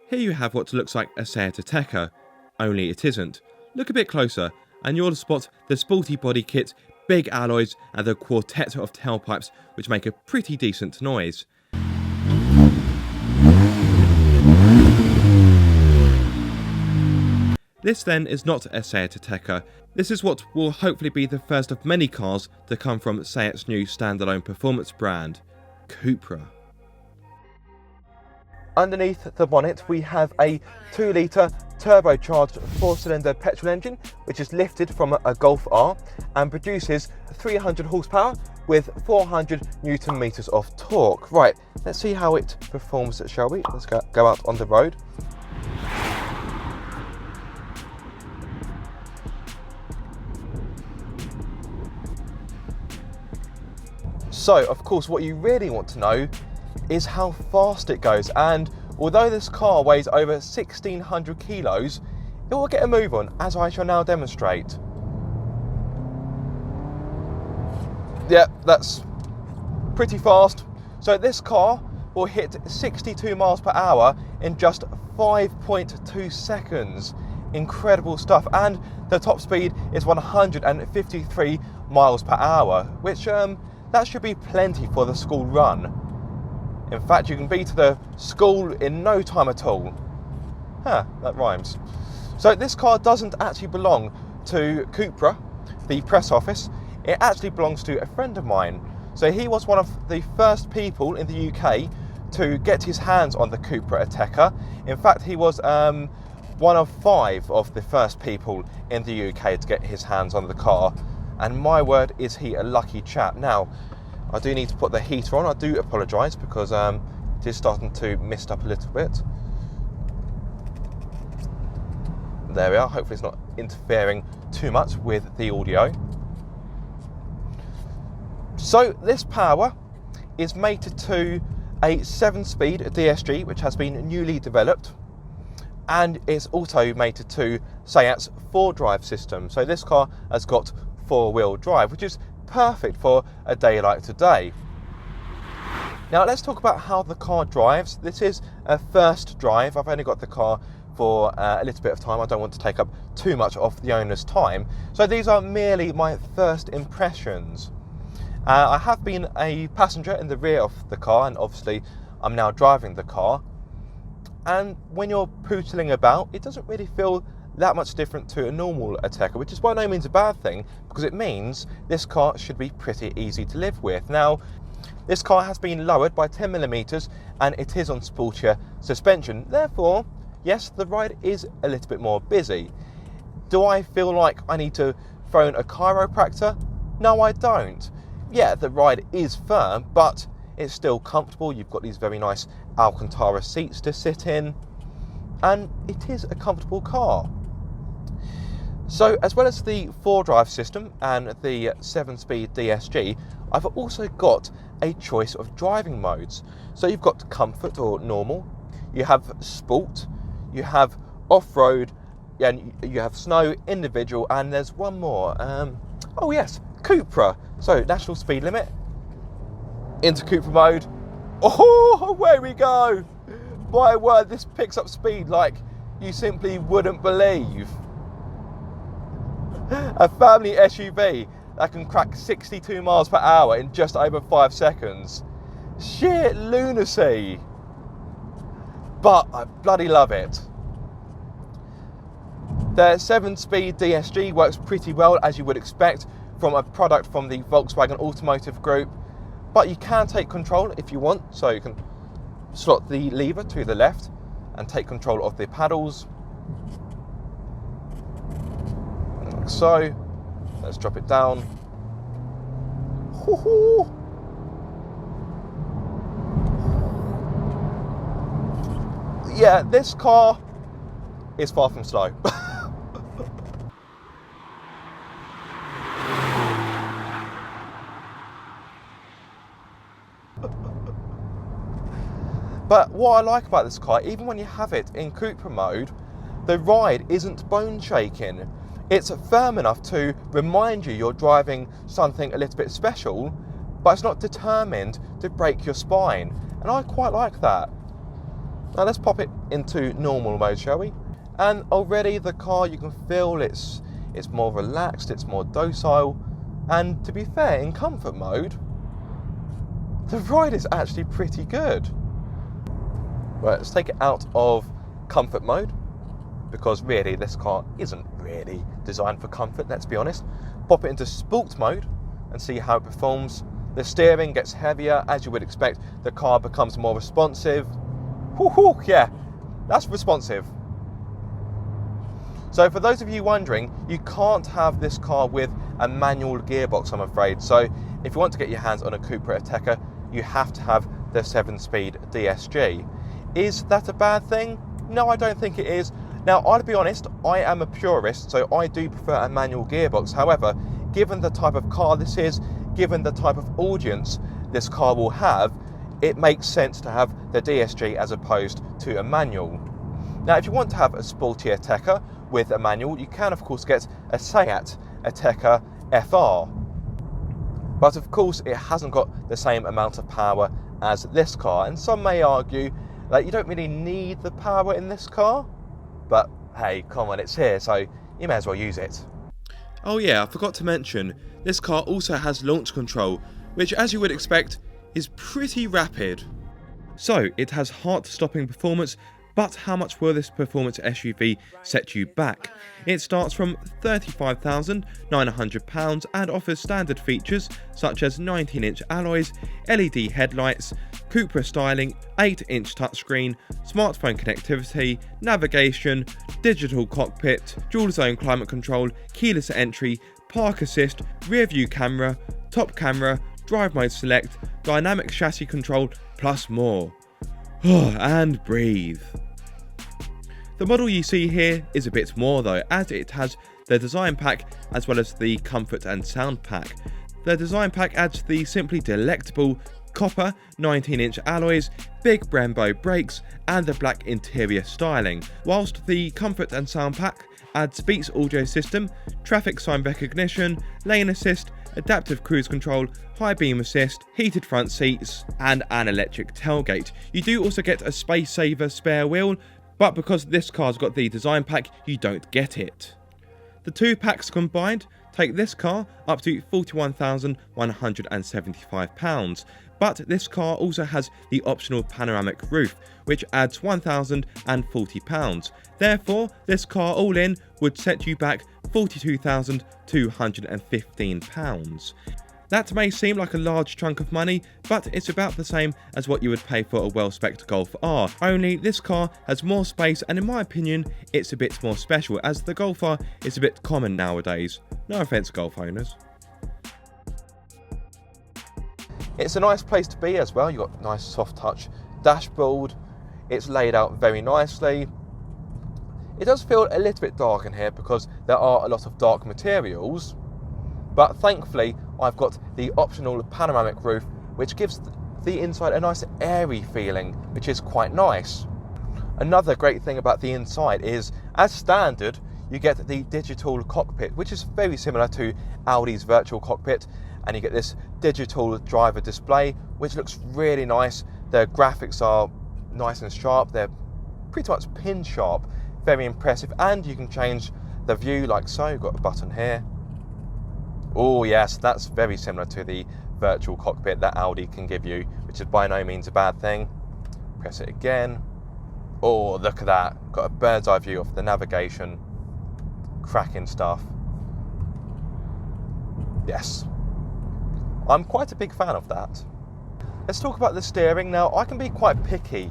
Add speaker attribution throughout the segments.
Speaker 1: Here you have what looks like a Seat Ateca, only it isn't. Look a bit closer and you'll spot the sporty body kit, big alloys and the quartet of tailpipes which make a pretty decent noise. This then is not a Seat Ateca. This is what will hopefully be the first of many cars to come from Seat's new standalone performance brand, Cupra. Underneath the bonnet we have a 2 litre turbocharged 4-cylinder petrol engine which is lifted from a Golf R and produces 300 horsepower with 400 Newton meters of torque. Right, let's see how it performs, shall we? Let's go out on the road. So, of course, what you really want to know is how fast it goes, and although this car weighs over 1,600 kilos, it will get a move on, as I shall now demonstrate. Yeah, that's pretty fast. So this car will hit 62 miles per hour in just 5.2 seconds. Incredible stuff, and the top speed is 153 miles per hour, which that should be plenty for the school run. In fact, you can be to the school in no time at all. That rhymes. So this car doesn't actually belong to Cupra, the press office. It actually belongs to a friend of mine. So he was one of the first people in the UK to get his hands on the Cupra Ateca. In fact, he was one of 5 of the first people in the UK to get his hands on the car. And my word, is he a lucky chap. Now, I do need to put the heater on. I do apologise because it is starting to mist up a little bit. There we are. Hopefully it's not interfering too much with the audio. So this power is mated to a 7-speed DSG which has been newly developed, and it's also mated to Seat's 4-drive system. So this car has got 4-wheel drive, which is perfect for a day like today. Now let's talk about how the car drives. This is a first drive. I've only got the car for a little bit of time. I don't want to take up too much of the owner's time. So these are merely my first impressions. I have been a passenger in the rear of the car, and obviously I'm now driving the car. And when you're pootling about, it doesn't really feel that much different to a normal Ateca, which is by no means a bad thing, because it means this car should be pretty easy to live with. Now, this car has been lowered by 10mm and it is on sportier suspension. Therefore, yes, the ride is a little bit more busy. Do I feel like I need to phone a chiropractor? No, I don't. Yeah, the ride is firm, but it's still comfortable. You've got these very nice Alcantara seats to sit in, and it is a comfortable car. So as well as the 4-drive system and the 7-speed DSG, I've also got a choice of driving modes. So you've got comfort or normal, you have sport, you have off-road, and you have snow, individual, and there's one more. Oh yes, Cupra. So national speed limit, into Cupra mode. Oh, away we go. My word, this picks up speed like you simply wouldn't believe. A family SUV that can crack 62 miles per hour in just over 5 seconds. Sheer lunacy. But I bloody love it. The 7-speed DSG works pretty well, as you would expect from a product from the Volkswagen Automotive Group. But you can take control if you want, so you can slot the lever to the left and take control of the paddles. Like so. Let's drop it down. Hoo-hoo. Yeah, this car is far from slow. But what I like about this car, even when you have it in Cupra mode, the ride isn't bone shaking. It's firm enough to remind you you're driving something a little bit special, but it's not determined to break your spine. And I quite like that. Now let's pop it into normal mode, shall we? And already the car, you can feel it's more relaxed, it's more docile, and to be fair, in comfort mode, the ride is actually pretty good. Right, let's take it out of comfort mode, because really this car isn't really designed for comfort, let's be honest. Pop it into sport mode and see how it performs. The steering gets heavier, as you would expect. The car becomes more responsive. Woohoo, yeah, that's responsive. So for those of you wondering, you can't have this car with a manual gearbox, I'm afraid. So if you want to get your hands on a Cupra Ateca, you have to have the 7-speed DSG. Is that a bad thing? No, I don't think it is. Now, I'll be honest, I am a purist, so I do prefer a manual gearbox. However, given the type of car this is, given the type of audience this car will have, it makes sense to have the DSG as opposed to a manual. Now, if you want to have a sporty Ateca with a manual, you can of course get a Seat Ateca FR. But of course, it hasn't got the same amount of power as this car, and some may argue that you don't really need the power in this car. But hey, come on, it's here, so you may as well use it. Oh yeah, I forgot to mention, this car also has launch control, which as you would expect, is pretty rapid. So, it has heart-stopping performance, but how much will this performance SUV set you back? It starts from £35,900 and offers standard features such as 19-inch alloys, LED headlights, Cupra styling, 8-inch touchscreen, smartphone connectivity, navigation, digital cockpit, dual zone climate control, keyless entry, park assist, rear view camera, top camera, drive mode select, dynamic chassis control, plus more. And breathe. The model you see here is a bit more though, as it has the design pack as well as the comfort and sound pack. The design pack adds the simply delectable copper 19-inch alloys, big Brembo brakes and the black interior styling, whilst the comfort and sound pack adds Beats audio system, traffic sign recognition, lane assist, adaptive cruise control, high beam assist, heated front seats and an electric tailgate. You do also get a space saver spare wheel, but because this car's got the design pack, you don't get it. The two packs combined take this car up to £41,175, but this car also has the optional panoramic roof, which adds £1,040. Therefore, this car all in would set you back £42,215. That may seem like a large chunk of money, but it's about the same as what you would pay for a well-spec'd Golf R, only this car has more space and in my opinion it's a bit more special, as the Golf R is a bit common nowadays. No offence Golf owners. It's a nice place to be as well. You've got nice soft touch dashboard, it's laid out very nicely. It does feel a little bit dark in here because there are a lot of dark materials, but thankfully I've got the optional panoramic roof, which gives the inside a nice airy feeling, which is quite nice. Another great thing about the inside is, as standard, you get the digital cockpit, which is very similar to Audi's virtual cockpit, and you get this digital driver display, which looks really nice. The graphics are nice and sharp, they're pretty much pin sharp, very impressive, and you can change the view like so. You've got a button here. Oh yes, that's very similar to the virtual cockpit that Audi can give you, which is by no means a bad thing. Press it again. Oh, look at that. Got a bird's eye view of the navigation. Cracking stuff. Yes. I'm quite a big fan of that. Let's talk about the steering now. I can be quite picky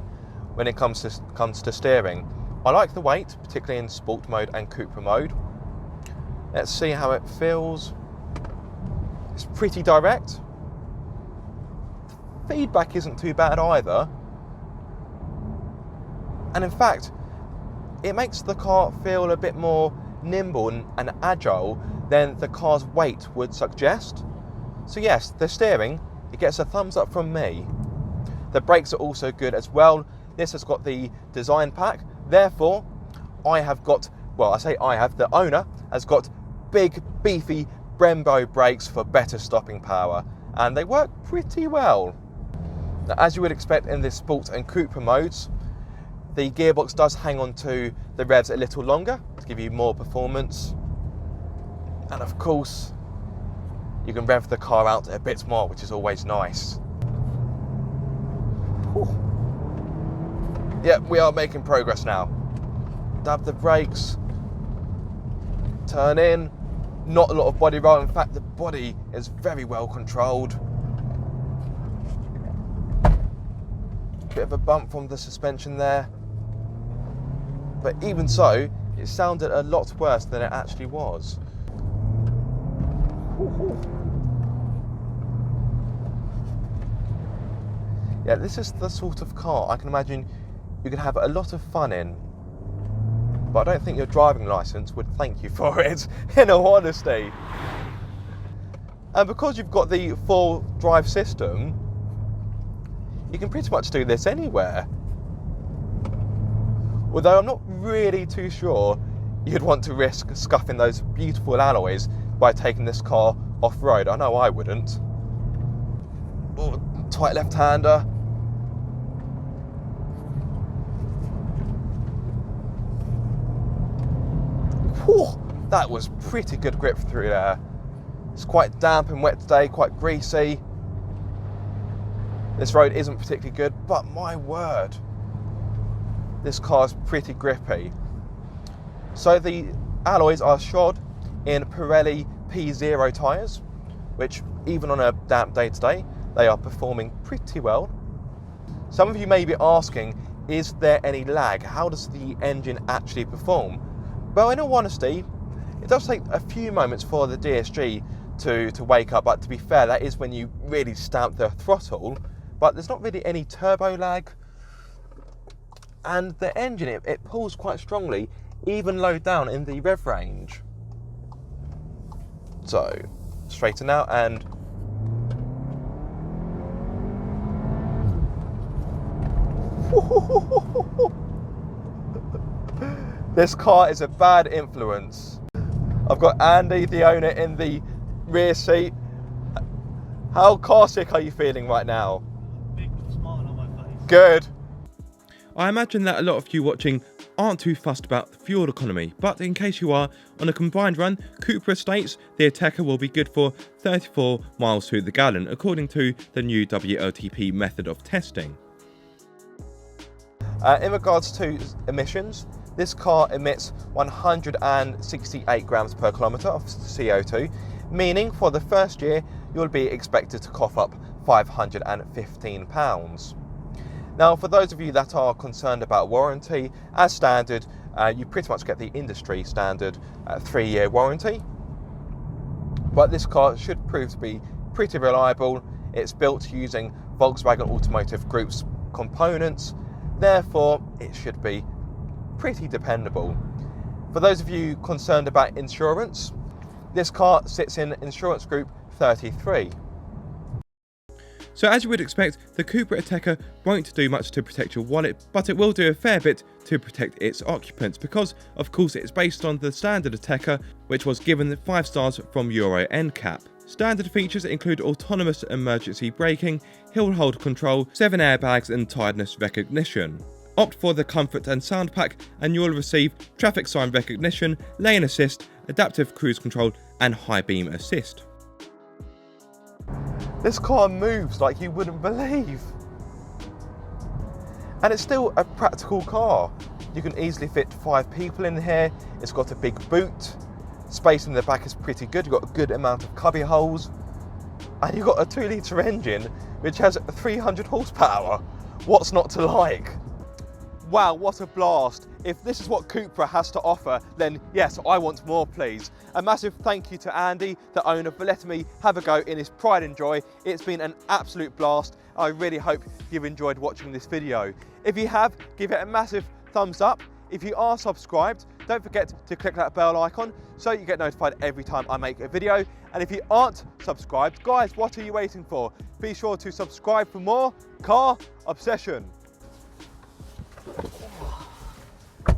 Speaker 1: when it comes to steering. I like the weight, particularly in sport mode and Cupra mode. Let's see how it feels. It's pretty direct. The feedback isn't too bad either. And in fact, it makes the car feel a bit more nimble and agile than the car's weight would suggest. So yes, the steering, it gets a thumbs up from me. The brakes are also good as well. This has got the design pack. Therefore, I have got, well, I say I have, the owner has got big, beefy Brembo brakes for better stopping power, and they work pretty well. Now, as you would expect in the Sport and Cupra modes, The gearbox does hang on to the revs a little longer to give you more performance. And of course, you can rev the car out a bit more, which is always nice. Whew. Yeah, we are making progress now. Dab the brakes, turn in. Not a lot of body roll. In fact, the body is very well controlled. Bit of a bump from the suspension there. But even so, it sounded a lot worse than it actually was. Yeah, this is the sort of car I can imagine you can have a lot of fun in. But I don't think your driving licence would thank you for it, in all honesty. And because you've got the full drive system, you can pretty much do this anywhere. Although I'm not really too sure you'd want to risk scuffing those beautiful alloys by taking this car off-road. I know I wouldn't. Oh, tight left-hander. Whew, that was pretty good grip through there. It's quite damp and wet today, quite greasy. This road isn't particularly good, but my word, this car's pretty grippy. So the alloys are shod in Pirelli P0 tyres, which even on a damp day today, they are performing pretty well. Some of you may be asking, is there any lag? How does the engine actually perform? Well, in all honesty, it does take a few moments for the DSG to wake up, but to be fair, that is when you really stamp the throttle, but there's not really any turbo lag. And the engine, it pulls quite strongly, even low down in the rev range. So, straighten out and... This car is a bad influence. I've got Andy, the owner, in the rear seat. How car sick are you feeling right now?
Speaker 2: Big smile on my face.
Speaker 1: Good.
Speaker 3: I imagine that a lot of you watching aren't too fussed about the fuel economy, but in case you are, on a combined run, Cupra states the Ateca will be good for 34 miles to the gallon, according to the new WLTP method of testing.
Speaker 1: In regards to emissions, this car emits 168 grams per kilometre of CO2, meaning for the first year you'll be expected to cough up £515. Now, for those of you that are concerned about warranty, as standard, you pretty much get the industry standard 3-year warranty. But this car should prove to be pretty reliable. It's built using Volkswagen Automotive Group's components, therefore it should be pretty dependable. For those of you concerned about insurance, this car sits in insurance group 33.
Speaker 3: So as you would expect, the Cupra Ateca won't do much to protect your wallet, but it will do a fair bit to protect its occupants because, of course, it's based on the standard Ateca, which was given 5 stars from Euro NCAP. Standard features include autonomous emergency braking, hill hold control, 7 airbags and tiredness recognition. Opt for the comfort and sound pack and you'll receive traffic sign recognition, lane assist, adaptive cruise control and high beam assist.
Speaker 1: This car moves like you wouldn't believe. And it's still a practical car. You can easily fit 5 people in here. It's got a big boot. Space in the back is pretty good. You've got a good amount of cubby holes. And you've got a 2-litre engine which has 300 horsepower. What's not to like? Wow, what a blast. If this is what Cupra has to offer, then yes, I want more, please. A massive thank you to Andy, the owner, for letting me have a go in his pride and joy. It's been an absolute blast. I really hope you've enjoyed watching this video. If you have, give it a massive thumbs up. If you are subscribed, don't forget to click that bell icon so you get notified every time I make a video. And if you aren't subscribed, guys, what are you waiting for? Be sure to subscribe for more car obsession.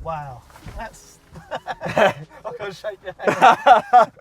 Speaker 2: Wow, that's... I'm going to shake your hand.